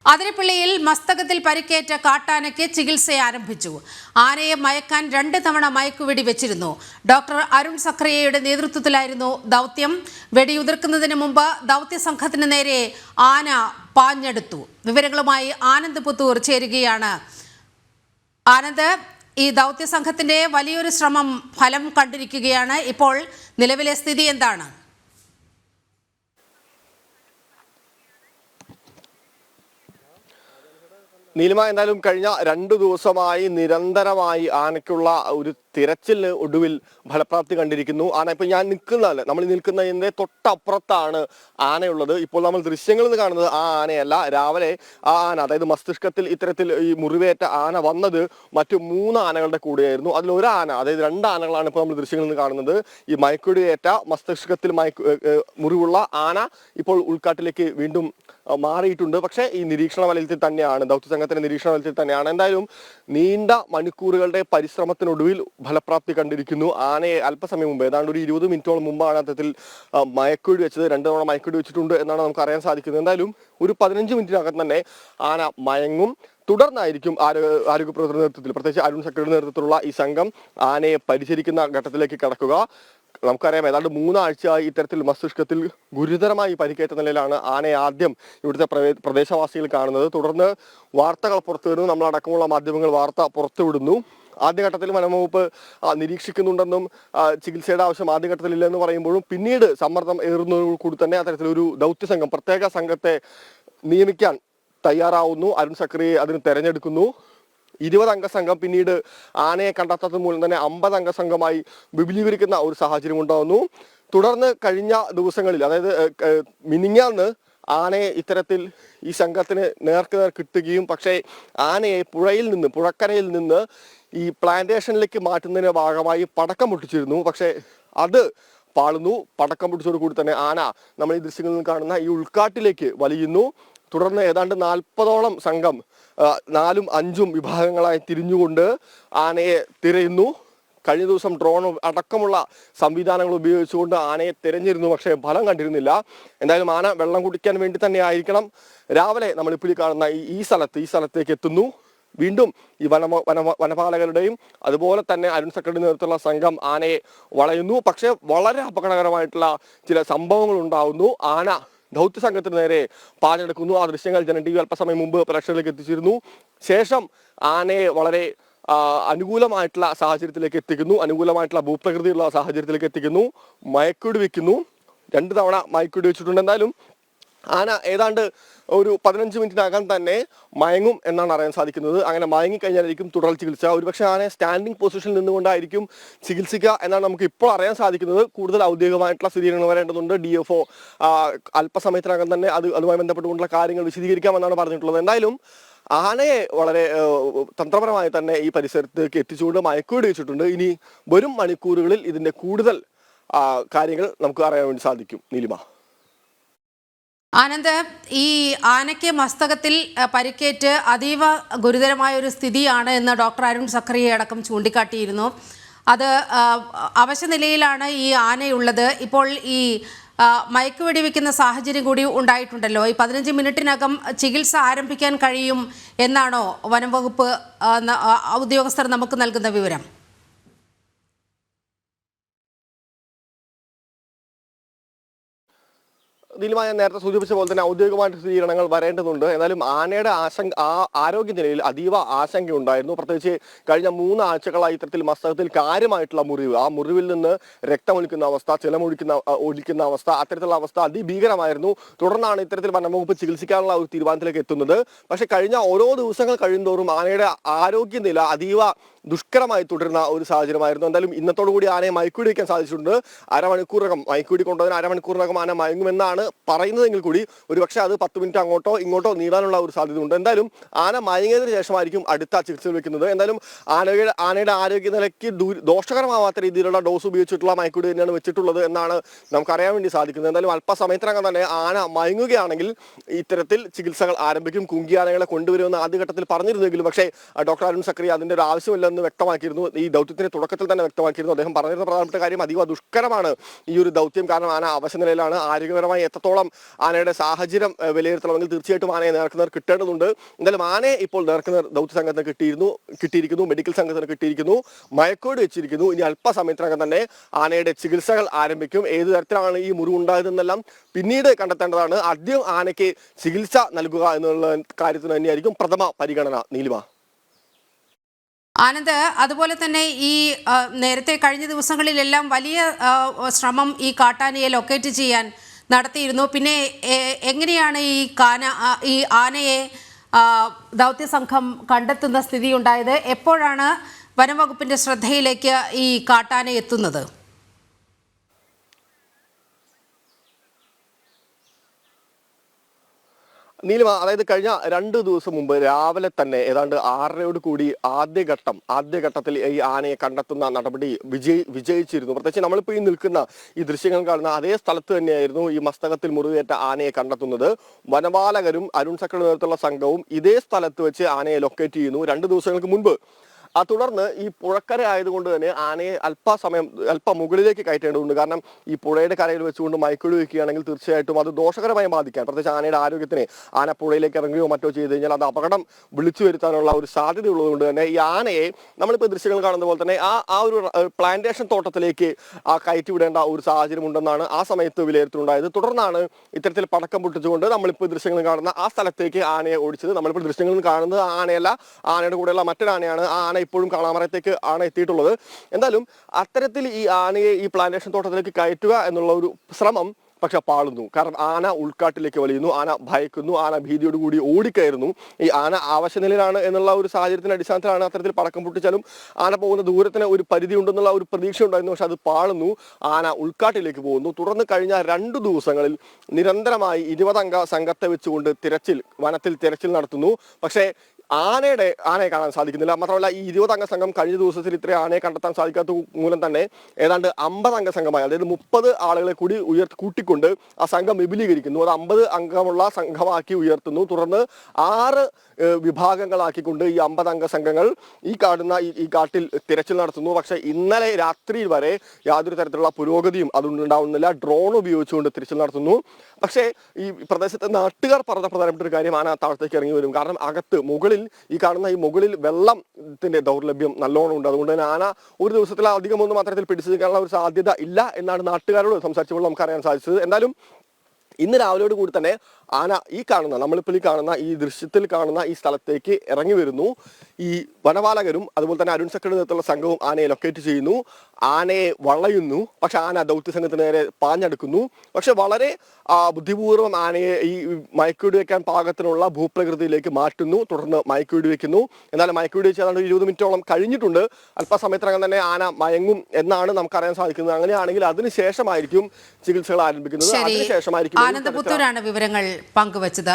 അതിരപ്പള്ളിയിൽ മസ്തകത്തിൽ പരിക്കേറ്റ കാട്ടാനയ്ക്ക് ചികിത്സ ആരംഭിച്ചു. ആനയെ മയക്കാൻ 2 തവണ മയക്കുവെടി വെച്ചിരുന്നു. ഡോക്ടർ അരുൺ സക്രിയയുടെ നേതൃത്വത്തിലായിരുന്നു ദൗത്യം. വെടിയുതിർക്കുന്നതിന് മുമ്പ് ദൗത്യ സംഘത്തിന് നേരെ ആന പാഞ്ഞെടുത്തു. വിവരങ്ങളുമായി ആനന്ദ് പുത്തൂർ ചേരുകയാണ്. ആനന്ദ്, ഈ ദൗത്യ സംഘത്തിന്റെ വലിയൊരു ശ്രമം ഫലം കണ്ടിരിക്കുകയാണ്. ഇപ്പോൾ നിലവിലെ സ്ഥിതി എന്താണ്? നീലിമ, എന്തായാലും കഴിഞ്ഞ 2 ദിവസമായി നിരന്തരമായി ആനയ്ക്കുള്ള ഒരു തിരച്ചിലിന് ഒടുവിൽ ഫലപ്രാപ്തി കണ്ടിരിക്കുന്നു. ആന ഇപ്പൊ ഞാൻ നമ്മൾ നിൽക്കുന്നതിന്റെ തൊട്ടപ്പുറത്താണ് ആനയുള്ളത്. ഇപ്പോൾ നമ്മൾ ദൃശ്യങ്ങളിൽ നിന്ന് കാണുന്നത് ആ ആനയല്ല. രാവിലെ ആ ആന, അതായത് മസ്തിഷ്കത്തിൽ ഇത്തരത്തിൽ ഈ മുറിവേറ്റ ആന വന്നത് മറ്റു 3 ആനകളുടെ കൂടെയായിരുന്നു. അതിൽ ഒരു ആന, അതായത് 2 ആനകളാണ് ഇപ്പോൾ നമ്മൾ ദൃശ്യങ്ങളിൽ നിന്ന് കാണുന്നത്. ഈ മയക്കുവെടിയേറ്റ മസ്തിഷ്കത്തിൽ മുറിവുള്ള ആന ഇപ്പോൾ ഉൾക്കാട്ടിലേക്ക് വീണ്ടും മാറിയിട്ടുണ്ട്. പക്ഷേ ഈ നിരീക്ഷണ വലയത്തിൽ തന്നെയാണ്, ദൗത്യസംഘത്തിന്റെ നിരീക്ഷണ വലയത്തിൽ തന്നെയാണ്. എന്തായാലും നീണ്ട മണിക്കൂറുകളുടെ പരിശ്രമത്തിനൊടുവിൽ ഫലപ്രാപ്തി കണ്ടിരിക്കുന്നു. ആനയെ അല്പസമയം മുമ്പ്, ഏതാണ്ട് ഒരു 20 മിനിറ്റോളം മുമ്പാണ് അത്തരത്തിൽ മയക്കുവെടി വെച്ചത്. 2 തവണ മയക്കുവെടി വെച്ചിട്ടുണ്ട് എന്നാണ് നമുക്ക് അറിയാൻ സാധിക്കുന്നത്. എന്തായാലും ഒരു 15 മിനിറ്റിനകം തന്നെ ആന മയങ്ങും. തുടർന്നായിരിക്കും ആരോഗ്യ പ്രവർത്തകരുടെ നേതൃത്വത്തിൽ, പ്രത്യേകിച്ച് അരുൺ സക്രിയയുടെ നേതൃത്വത്തിലുള്ള ഈ സംഘം ആനയെ പരിചരിക്കുന്ന ഘട്ടത്തിലേക്ക് കടക്കുക. നമുക്കറിയാം, ഏതാണ്ട് 3 ആഴ്ചയായി ഇത്തരത്തിൽ മസ്തിഷ്കത്തിൽ ഗുരുതരമായി പരിക്കേറ്റ നിലയിലാണ് ആനയെ ആദ്യം ഇവിടുത്തെ പ്രദേശവാസികൾ കാണുന്നത്. തുടർന്ന് വാർത്തകൾ പുറത്തുവരുന്നു, നമ്മളടക്കമുള്ള മാധ്യമങ്ങൾ വാർത്ത പുറത്തുവിടുന്നു. ആദ്യഘട്ടത്തിൽ വനംവകുപ്പ് നിരീക്ഷിക്കുന്നുണ്ടെന്നും ചികിത്സയുടെ ആവശ്യം ആദ്യഘട്ടത്തിൽ ഇല്ലെന്ന് പറയുമ്പോഴും പിന്നീട് സമ്മർദ്ദം ഏറുന്നതോടു കൂടി തന്നെ അത്തരത്തിലൊരു ദൗത്യസംഘം, പ്രത്യേക സംഘത്തെ നിയമിക്കാൻ തയ്യാറാവുന്നു. അരുൺ സക്രിയെ അതിന് തെരഞ്ഞെടുക്കുന്നു. 20 അംഗ സംഘം പിന്നീട് ആനയെ കണ്ടെത്താത്തത് മൂലം തന്നെ 50 അംഗ സംഘമായി വിപുലീകരിക്കുന്ന ഒരു സാഹചര്യം ഉണ്ടാകുന്നു. തുടർന്ന് കഴിഞ്ഞ ദിവസങ്ങളിൽ, അതായത് മിനിഞ്ഞാന്ന് ആനയെ ഇത്തരത്തിൽ ഈ സംഘത്തിന് നേർക്കുനേർ കിട്ടുകയും, പക്ഷേ ആനയെ പുഴക്കരയിൽ നിന്ന് ഈ പ്ലാന്റേഷനിലേക്ക് മാറ്റുന്നതിന്റെ ഭാഗമായി പടക്കം പൊട്ടിച്ചിരുന്നു. പക്ഷേ അത് പാളുന്നു. പടക്കം പൊട്ടിച്ചതോടു കൂടി തന്നെ ആന നമ്മൾ ഈ ദൃശ്യങ്ങളിൽ നിന്ന് കാണുന്ന ഈ ഉൾക്കാട്ടിലേക്ക് വലിയുന്നു. തുടർന്ന് ഏതാണ്ട് 40ഓളം സംഘം 4ഉം 5ഉം വിഭാഗങ്ങളായി തിരിഞ്ഞുകൊണ്ട് ആനയെ തിരയുന്നു. കഴിഞ്ഞ ദിവസം ഡ്രോൺ അടക്കമുള്ള സംവിധാനങ്ങൾ ഉപയോഗിച്ചുകൊണ്ട് ആനയെ തിരഞ്ഞിരുന്നു. പക്ഷേ ഫലം കണ്ടിരുന്നില്ല. എന്തായാലും ആന വെള്ളം കുടിക്കാൻ വേണ്ടി തന്നെ ആയിരിക്കണം രാവിലെ നമ്മളിപ്പോൾ കാണുന്ന ഈ സ്ഥലത്തേക്ക് എത്തുന്നു. വീണ്ടും ഈ വനപാലകരുടെയും അതുപോലെ തന്നെ അരുൺ സക്രിയുടെ നേതൃത്വത്തിലുള്ള സംഘം ആനയെ വളയുന്നു. പക്ഷേ വളരെ അപകടകരമായിട്ടുള്ള ചില സംഭവങ്ങൾ ഉണ്ടാവുന്നു. ആന ദൗത്യസംഘത്തിന് നേരെ പാഞ്ഞെടുക്കുന്നു. ആ ദൃശ്യങ്ങൾ ജനം TV അല്പസമയം മുമ്പ് പ്രേക്ഷകരിലേക്ക് എത്തിച്ചിരുന്നു. ശേഷം ആനയെ വളരെ അനുകൂലമായിട്ടുള്ള സാഹചര്യത്തിലേക്ക് എത്തിക്കുന്നു, അനുകൂലമായിട്ടുള്ള ഭൂപ്രകൃതിയുള്ള സാഹചര്യത്തിലേക്ക് എത്തിക്കുന്നു. മയക്കുവെടി വെക്കുന്നു. 2 തവണ മയക്കുവെടി വെച്ചിട്ടുണ്ട്. എന്തായാലും ആന ഏതാണ്ട് ഒരു 15 മിനിറ്റിനകം തന്നെ മയങ്ങും എന്നാണ് അറിയാൻ സാധിക്കുന്നത്. അങ്ങനെ മയങ്ങിക്കഴിഞ്ഞാലായിരിക്കും തുടർ ചികിത്സ. ഒരുപക്ഷെ ആനയെ സ്റ്റാൻഡിംഗ് പൊസിഷനിൽ നിന്നുകൊണ്ടായിരിക്കും ചികിത്സിക്കുക എന്നാണ് നമുക്ക് ഇപ്പോൾ അറിയാൻ സാധിക്കുന്നത്. കൂടുതൽ ഔദ്യോഗികമായിട്ടുള്ള സ്ഥിരീകരണങ്ങൾ വരേണ്ടതുണ്ട്. DFO അല്പസമയത്തിനകം തന്നെ അതുമായി ബന്ധപ്പെട്ടുകൊണ്ടുള്ള കാര്യങ്ങൾ വിശദീകരിക്കാമെന്നാണ് പറഞ്ഞിട്ടുള്ളത്. എന്തായാലും ആനയെ വളരെ തന്ത്രപരമായി തന്നെ ഈ പരിസരത്തേക്ക് എത്തിച്ചുകൊണ്ട് മയക്കുവെടി വെച്ചിട്ടുണ്ട്. ഇനി വരും മണിക്കൂറുകളിൽ ഇതിന്റെ കൂടുതൽ കാര്യങ്ങൾ നമുക്ക് അറിയാൻ വേണ്ടി സാധിക്കും. നീലിമ. ആനന്ദ്, ഈ ആനയ്ക്ക് മസ്തകത്തിൽ പരിക്കേറ്റ് അതീവ ഗുരുതരമായ ഒരു സ്ഥിതിയാണ് എന്ന് ഡോക്ടർ അരുൺ സക്രിയ അടക്കം ചൂണ്ടിക്കാട്ടിയിരുന്നു. അത് അവശനിലയിലാണ് ഈ ആനയുള്ളത്. ഇപ്പോൾ ഈ മയക്കുവെടി വെക്കുന്ന സാഹചര്യം കൂടി ഉണ്ടായിട്ടുണ്ടല്ലോ. ഈ 15 മിനിറ്റിനകം ചികിത്സ ആരംഭിക്കാൻ കഴിയും എന്നാണോ വനം വകുപ്പ് ഉദ്യോഗസ്ഥർ നമുക്ക് നൽകുന്ന വിവരം? നീലിമ, ഞാൻ നേരത്തെ സൂചിപ്പിച്ച പോലെ തന്നെ ഔദ്യോഗികമായിട്ട് സ്ഥിരീകരണങ്ങൾ വരേണ്ടതുണ്ട്. എന്നാലും ആനയുടെ ആരോഗ്യനിലയിൽ അതീവ ആശങ്കയുണ്ടായിരുന്നു. പ്രത്യേകിച്ച് കഴിഞ്ഞ 3 ആഴ്ചകളായി ഇത്തരത്തിൽ മസ്തകത്തിൽ കാര്യമായിട്ടുള്ള മുറിവ്, ആ മുറിവിൽ നിന്ന് രക്തമൊലിക്കുന്ന അവസ്ഥ, ഒലിക്കുന്ന അവസ്ഥ, അത്തരത്തിലുള്ള അവസ്ഥ അതിഭീകരമായിരുന്നു. തുടർന്നാണ് ഇത്തരത്തിൽ വനംവകുപ്പ് ചികിത്സിക്കാനുള്ള ഒരു തീരുമാനത്തിലേക്ക് എത്തുന്നത്. പക്ഷെ കഴിഞ്ഞ ഓരോ ദിവസങ്ങൾ കഴിയുന്തോറും ആനയുടെ ആരോഗ്യനില അതീവ ദുഷ്കരമായി തുടരുന്ന ഒരു സാഹചര്യമായിരുന്നു. എന്തായാലും ഇന്നത്തോടുകൂടി ആനയെ മയക്കുവെടി വയ്ക്കാൻ സാധിച്ചിട്ടുണ്ട്. അരമണിക്കൂറകം മയക്കുവെടി കൊണ്ടുവന്ന് അരമണിക്കൂറിനകം ആന മയങ്ങുമെന്നാണ് പറയുന്നതെങ്കിൽ കൂടി ഒരുപക്ഷെ അത് 10 മിനിറ്റ് അങ്ങോട്ടോ ഇങ്ങോട്ടോ നീളാനുള്ള ഒരു സാധ്യതയുണ്ട്. എന്തായാലും ആന മയങ്ങിയതിനു ശേഷമായിരിക്കും അടുത്ത ചികിത്സ വെക്കുന്നത്. എന്തായാലും ആനയുടെ ആരോഗ്യനിലയ്ക്ക് ദോഷകരമാവാത്ത രീതിയിലുള്ള ഡോസ് ഉപയോഗിച്ചിട്ടുള്ള മയക്കുവെടി തന്നെയാണ് വെച്ചിട്ടുള്ളത് എന്നാണ് നമുക്കറിയാൻ വേണ്ടി സാധിക്കുന്നത്. എന്തായാലും അല്പസമയത്തിനകം തന്നെ ആന മയങ്ങുകയാണെങ്കിൽ ഇത്തരത്തിൽ ചികിത്സകൾ ആരംഭിക്കും. കുങ്കിയാനകളെ കൊണ്ടുവരുമെന്ന് ആദ്യഘട്ടത്തിൽ പറഞ്ഞിരുന്നെങ്കിലും പക്ഷേ ഡോക്ടർ അരുൺ സക്രിയ അതിന്റെ ഒരു ആവശ്യമില്ല എന്ന് വ്യക്തമാക്കിയിരുന്നു. ഈ ദൗത്യത്തിന്റെ തുടക്കത്തിൽ തന്നെ വ്യക്തമാക്കിയിരുന്നു. അദ്ദേഹം പറഞ്ഞിരുന്ന പ്രധാനപ്പെട്ട കാര്യം അതീവ ദുഷ്കരമാണ് ഈ ഒരു ദൗത്യം. കാരണം ആന അവശ നിലയിലാണ്. ആരോഗ്യപരമായി എത്രത്തോളം ആനയുടെ സാഹചര്യം വിലയിരുത്തണമെങ്കിൽ തീർച്ചയായിട്ടും ആനയെ നേർക്കുന്നവർ കിട്ടേണ്ടതുണ്ട്. എന്തായാലും ആനയെ ഇപ്പോൾ നേർക്കുന്നവർ ദൗത്യ സംഘത്തിന് കിട്ടിയിരിക്കുന്നു, മെഡിക്കൽ സംഘത്തിന് കിട്ടിയിരിക്കുന്നു, മയക്കോട് വെച്ചിരിക്കുന്നു. ഇനി അല്പസമയത്തിനകം തന്നെ ആനയുടെ ചികിത്സകൾ ആരംഭിക്കും. ഏത് തരത്തിലാണ് ഈ മുറിവുണ്ടായതെന്നെല്ലാം പിന്നീട് കണ്ടെത്തേണ്ടതാണ്. ആദ്യം ആനയ്ക്ക് ചികിത്സ നൽകുക എന്നുള്ള കാര്യത്തിന് തന്നെയായിരിക്കും പ്രഥമ പരിഗണന. നീലിമ. ആനന്ദ്, അതുപോലെ തന്നെ ഈ നേരത്തെ കഴിഞ്ഞ ദിവസങ്ങളിലെല്ലാം വലിയ ശ്രമം ഈ കാട്ടാനയെ ലൊക്കേറ്റ് ചെയ്യാൻ നടത്തിയിരുന്നു. പിന്നെ എങ്ങനെയാണ് ഈ ആനയെ ദൗത്യസംഘം കണ്ടെത്തുന്ന സ്ഥിതി ഉണ്ടായത്? എപ്പോഴാണ് വനംവകുപ്പിന്റെ ശ്രദ്ധയിലേക്ക് ഈ കാട്ടാന എത്തുന്നത്? നീലിമ, അതായത് കഴിഞ്ഞ 2 ദിവസം മുമ്പ് രാവിലെ തന്നെ ഏതാണ്ട് 6:30യോട് കൂടി ആദ്യഘട്ടത്തിൽ ഈ ആനയെ കണ്ടെത്തുന്ന നടപടി വിജയിച്ചിരുന്നു. പ്രത്യേകിച്ച് നമ്മളിപ്പോൾ ഈ നിൽക്കുന്ന ഈ ദൃശ്യങ്ങൾ കാണുന്ന അതേ സ്ഥലത്ത് തന്നെയായിരുന്നു ഈ മസ്തകത്തിൽ മുറിവേറ്റ ആനയെ കണ്ടെത്തുന്നത്. വനപാലകരും അരുൺ സക്രയുടെ നേതൃത്വത്തിലുള്ള സംഘവും ഇതേ സ്ഥലത്ത് വെച്ച് ആനയെ ലൊക്കേറ്റ് ചെയ്യുന്നു 2 ദിവസങ്ങൾക്ക് മുൻപ്. തുടർന്ന് ഈ പുഴക്കര ആയതുകൊണ്ട് തന്നെ ആനയെ അല്പം മുകളിലേക്ക് കയറ്റേണ്ടതുണ്ട്. കാരണം ഈ പുഴയുടെ കരയിൽ വെച്ചുകൊണ്ട് മയക്കുഴി വെക്കുകയാണെങ്കിൽ തീർച്ചയായിട്ടും അത് ദോഷകരമായി ബാധിക്കാൻ, പ്രത്യേകിച്ച് ആനയുടെ ആരോഗ്യത്തിന് ആന പുഴയിലേക്ക് ഇറങ്ങുകയോ മറ്റോ ചെയ്ത് കഴിഞ്ഞാൽ അത് അപകടം വിളിച്ചു വരുത്താനുള്ള ഒരു സാധ്യത ഉള്ളതുകൊണ്ട് തന്നെ ഈ ആനയെ നമ്മളിപ്പോൾ ദൃശ്യങ്ങൾ കാണുന്ന പോലെ തന്നെ ആ ഒരു പ്ലാന്റേഷൻ തോട്ടത്തിലേക്ക് കയറ്റിവിടേണ്ട ഒരു സാഹചര്യം ഉണ്ടെന്നാണ് ആ സമയത്ത് വിലയിരുത്തലുണ്ടായത്. തുടർന്നാണ് ഇത്തരത്തിൽ പടക്കം പൊട്ടിച്ചുകൊണ്ട് നമ്മളിപ്പോൾ ദൃശ്യങ്ങൾ കാണുന്ന ആ സ്ഥലത്തേക്ക് ആനയെ ഓടിച്ചത്. നമ്മളിപ്പോൾ ദൃശ്യങ്ങളിൽ കാണുന്നത് ആനയല്ല, ആനയുടെ കൂടെയുള്ള മറ്റൊരു ആനയാണ്. ആ ആന ഇപ്പോഴും കാണാമറയത്തേക്ക് ആണ് എത്തിയിട്ടുള്ളത്. എന്തായാലും അത്തരത്തിൽ ഈ ആനയെ ഈ പ്ലാന്റേഷൻ തോട്ടത്തിലേക്ക് കയറ്റുക എന്നുള്ള ഒരു ശ്രമം പക്ഷെ പാളുന്നു. കാരണം ആന ഉൾക്കാട്ടിലേക്ക് വലിയുന്നു, ആന ഭയക്കുന്നു, ആന ഭീതിയോടുകൂടി ഓടിക്കയറുന്നു. ഈ ആന ആവശ്യനിലയിലാണ് എന്നുള്ള ഒരു സാഹചര്യത്തിന്റെ അടിസ്ഥാനത്തിലാണ് അത്തരത്തിൽ പടക്കം പൊട്ടിച്ചാലും ആന പോകുന്ന ദൂരത്തിന് ഒരു പരിധി ഉണ്ടെന്നുള്ള ഒരു പ്രതീക്ഷ ഉണ്ടായിരുന്നു. പക്ഷെ അത് പാളുന്നു, ആന ഉൾക്കാട്ടിലേക്ക് പോകുന്നു. തുടർന്ന് കഴിഞ്ഞ 2 ദിവസങ്ങളിൽ നിരന്തരമായി 20 അംഗ സംഘത്തെ വെച്ചുകൊണ്ട് വനത്തിൽ തിരച്ചിൽ നടത്തുന്നു. പക്ഷേ ആനയെ കാണാൻ സാധിക്കുന്നില്ല. മാത്രമല്ല ഈ 20 അംഗ സംഘം കഴിഞ്ഞ ദിവസത്തിൽ ഇത്ര ആനയെ കണ്ടെത്താൻ സാധിക്കാത്ത മൂലം തന്നെ ഏതാണ്ട് 50 അംഗ സംഘമായി, അതായത് 30 ആളുകളെ കൂടി കൂട്ടിക്കൊണ്ട് ആ സംഘം വിപുലീകരിക്കുന്നു. അത് 50 അംഗമുള്ള സംഘമാക്കി ഉയർത്തുന്നു. തുടർന്ന് 6 വിഭാഗങ്ങളാക്കിക്കൊണ്ട് ഈ 50 അംഗ സംഘങ്ങൾ ഈ കാട്ടിൽ തിരച്ചിൽ നടത്തുന്നു. പക്ഷെ ഇന്നലെ രാത്രിയിൽ വരെ യാതൊരു തരത്തിലുള്ള പുരോഗതിയും അതുണ്ടാവുന്നില്ല. ഡ്രോൺ ഉപയോഗിച്ചുകൊണ്ട് തിരച്ചിൽ നടത്തുന്നു. പക്ഷേ ഈ പ്രദേശത്തെ നാട്ടുകാർ പറഞ്ഞ പ്രധാനപ്പെട്ട ഒരു കാര്യം, ആന താഴത്തേക്ക് ഇറങ്ങി വരും. കാരണം മുകളിൽ വെള്ളത്തിന്റെ ദൗർലഭ്യം നല്ലോണം ഉണ്ട്. അതുകൊണ്ട് തന്നെ ആന ഒരു ദിവസത്തിൽ അധികമൊന്നും അത്തരത്തിൽ പിടിച്ചു നിൽക്കാനുള്ള ഒരു സാധ്യത ഇല്ല എന്നാണ് നാട്ടുകാരോട് സംസാരിച്ചപ്പോൾ നമുക്ക് അറിയാൻ സാധിച്ചത്. എന്തായാലും ഇന്ന് രാവിലെയോട് കൂടി തന്നെ ആന നമ്മളിപ്പോൾ ഈ ദൃശ്യത്തിൽ കാണുന്ന ഈ സ്ഥലത്തേക്ക് ഇറങ്ങി വരുന്നു. ഈ വനപാലകരും അതുപോലെ തന്നെ അരുൺ സക്രയുടെ നേതൃത്വത്തിലുള്ള സംഘവും ആനയെ ലൊക്കേറ്റ് ചെയ്യുന്നു, ആനയെ വളയുന്നു. പക്ഷെ ആന ദൗത്യ സംഘത്തിന് നേരെ പാഞ്ഞെടുക്കുന്നു. പക്ഷെ വളരെ ബുദ്ധിപൂർവ്വം ആനയെ ഈ മയക്കുവെടി വെക്കാൻ പാകത്തിനുള്ള ഭൂപ്രകൃതിയിലേക്ക് മാറ്റുന്നു. തുടർന്ന് മയക്കുവെടി വെക്കുന്നു. എന്നാലും മയക്കുവെടി വെച്ച് ഏതാണ്ട് 20 മിനിറ്റോളം കഴിഞ്ഞിട്ടുണ്ട്. അല്പസമയത്തിനകം തന്നെ ആന മയങ്ങും എന്നാണ് നമുക്കറിയാൻ സാധിക്കുന്നത്. അങ്ങനെയാണെങ്കിൽ അതിനുശേഷമായിരിക്കും ചികിത്സകൾ ആരംഭിക്കുന്നത്. അതിനുശേഷമായിരിക്കും ആനന്ദപുത്തൂരാണ് വിവരങ്ങൾ പങ്കുവച്ചത്.